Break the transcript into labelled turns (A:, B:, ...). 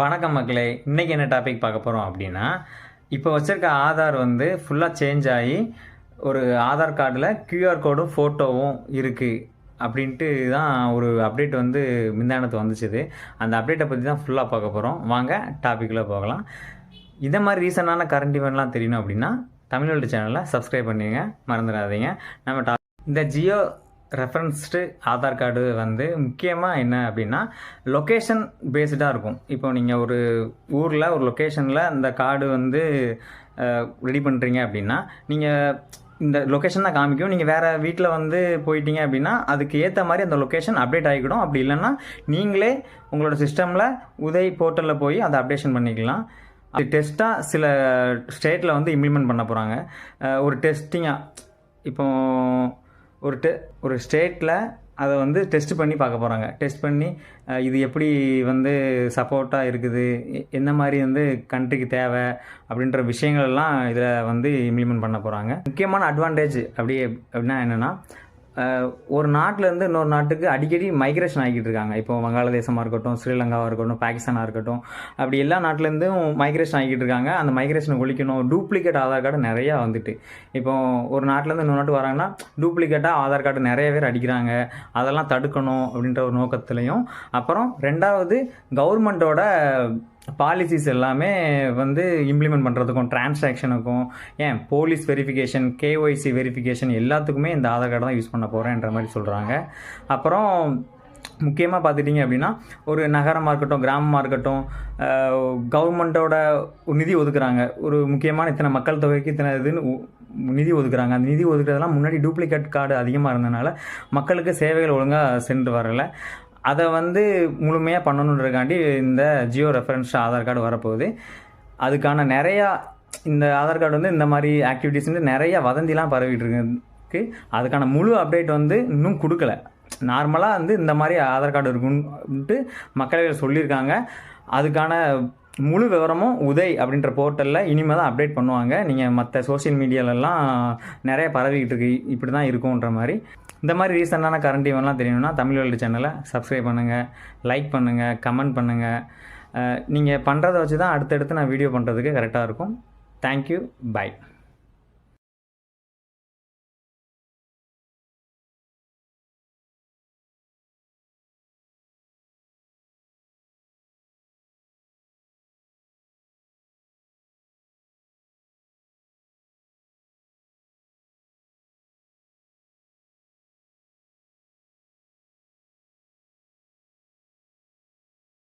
A: வணக்கம் மக்களே, இன்றைக்கி என்ன டாபிக் பார்க்க போகிறோம் அப்படின்னா, இப்போ வச்சுருக்க ஆதார் வந்து ஃபுல்லாக சேஞ்ச் ஆகி ஒரு ஆதார் கார்டில் கியூஆர் கோடும் ஃபோட்டோவும் இருக்குது அப்படின்ட்டு தான் ஒரு அப்டேட் வந்து முந்தானத்து வந்துச்சுது. அந்த அப்டேட்டை பற்றி தான் ஃபுல்லாக பார்க்க போகிறோம். வாங்க டாப்பிக்கில் போகலாம். இந்த மாதிரி ரீசனான கரண்ட் ஈவெண்ட்லாம் தெரியணும் அப்படின்னா தமிழ் வேர்ல்டு சேனலை சப்ஸ்கிரைப் பண்ணிடுங்க, மறந்துடாதீங்க. நம்ம இந்த ஜியோ ரெஃபரன்ஸ்டு ஆதார் கார்டு வந்து முக்கியமாக என்ன அப்படின்னா லொக்கேஷன் பேஸ்டாக இருக்கும். இப்போ நீங்கள் ஒரு ஊரில் ஒரு லொக்கேஷனில் இந்த கார்டு வந்து ரெடி பண்ணுறீங்க அப்படின்னா நீங்கள் இந்த லொக்கேஷன் தான் காமிக்கும். நீங்கள் வேறு வீட்டில் வந்து போயிட்டீங்க அப்படின்னா அதுக்கு ஏற்ற மாதிரி அந்த லொக்கேஷன் அப்டேட் ஆகிக்கிடும். அப்படி இல்லைன்னா நீங்களே உங்களோட சிஸ்டமில் உதய் போர்ட்டலில் போய் அதை அப்டேஷன் பண்ணிக்கலாம். அது டெஸ்ட்டாக சில ஸ்டேட்டில் வந்து இம்ப்ளிமெண்ட் பண்ண போகிறாங்க. ஒரு டெஸ்டிங்காக இப்போ ஒரு ஸ்டேட்டில் அதை வந்து டெஸ்ட் பண்ணி பார்க்க போகிறாங்க. டெஸ்ட் பண்ணி இது எப்படி வந்து சப்போர்ட்டாக இருக்குது, என்ன மாதிரி வந்து கண்ட்ரிக்கு தேவை அப்படின்ற விஷயங்கள்லாம் இதில் வந்து இம்ப்ளிமெண்ட் பண்ண போகிறாங்க. முக்கியமான அட்வான்டேஜ் அப்படின்னா என்னென்னா, ஒரு நாட்டிலேருந்து இன்னொரு நாட்டுக்கு அடிக்கடி மைக்ரேஷன் ஆகிக்கிட்டு இருக்காங்க. இப்போ வங்காளதேசமாக இருக்கட்டும், ஸ்ரீலங்காவாக இருக்கட்டும், பாகிஸ்தானாக இருக்கட்டும், அப்படி எல்லா நாட்டிலேருந்தும் மைக்ரேஷன் ஆகிக்கிட்டு இருக்காங்க. அந்த மைக்ரேஷனை ஒழிக்கணும். டூப்ளிகேட் ஆதார் கார்டு நிறையா வந்துட்டு, இப்போ ஒரு நாட்டிலேருந்து இன்னொரு நாட்டுக்கு வராங்கன்னா டூப்ளிகேட்டாக ஆதார் கார்டு நிறைய பேர் அடிக்கிறாங்க. அதெல்லாம் தடுக்கணும் அப்படின்ற ஒரு நோக்கத்துலையும். அப்புறம் ரெண்டாவது, கவர்மெண்ட்டோட பாலிசிஸ் எல்லாமே வந்து இம்ப்ளிமெண்ட் பண்ணுறதுக்கும் டிரான்சாக்ஷனுக்கும் போலீஸ் வெரிஃபிகேஷன், கேஒய்சி வெரிஃபிகேஷன் எல்லாத்துக்குமே இந்த ஆதார் கார்டு தான் யூஸ் பண்ண போகிறேன்ற மாதிரி சொல்கிறாங்க. அப்புறம் முக்கியமாக பார்த்துட்டிங்க அப்படின்னா, ஒரு நகரமாக இருக்கட்டும், கிராமமாக இருக்கட்டும், கவர்மெண்ட்டோட நிதி ஒதுக்குறாங்க. ஒரு முக்கியமான இத்தனை மக்கள் தொகைக்கு இத்தனை இதுன்னு நிதி ஒதுக்குறாங்க. அந்த நிதி ஒதுக்குறதெல்லாம் முன்னாடி டூப்ளிகேட் கார்டு அதிகமாக இருந்ததுனால மக்களுக்கு சேவைகள் ஒழுங்காக சென்று வரலை. அதை வந்து முழுமையாக பண்ணணுன்றதுக்காண்டி இந்த ஜியோ ரெஃபரன்ஸ் ஆதார் கார்டு வரப்போகுது. அதுக்கான நிறையா இந்த ஆதார் கார்டு வந்து இந்த மாதிரி ஆக்டிவிட்டீஸ் வந்து நிறையா வதந்திலாம் பரவிட்டு இருக்கு. அதுக்கான முழு அப்டேட் வந்து இன்னும் கொடுக்கல. நார்மலாக வந்து இந்த மாதிரி ஆதார் கார்டு இருக்குன்ட்டு மக்களவையில் சொல்லியிருக்காங்க. அதுக்கான முழு விவரமும் உதய் அப்படின்ற போர்ட்டலில் இனிமேல் தான் அப்டேட் பண்ணுவாங்க. நீங்கள் மற்ற சோஷியல் மீடியாலெல்லாம் நிறைய பரவிக்கிட்டு இருக்கு, இப்படி தான் இருக்குன்ற மாதிரி. இந்த மாதிரி ரீசெண்டான கரண்ட் ஈவெண்ட்லாம் தெரியணும்னா தமிழ் வேர்ல்டு சேனலை சப்ஸ்கிரைப் பண்ணுங்கள், லைக் பண்ணுங்கள், கமெண்ட் பண்ணுங்கள். நீங்கள் பண்ணுறதை வச்சு தான் அடுத்தடுத்து நான் வீடியோ பண்ணுறதுக்கு கரெக்டாக இருக்கும். Thank you, by.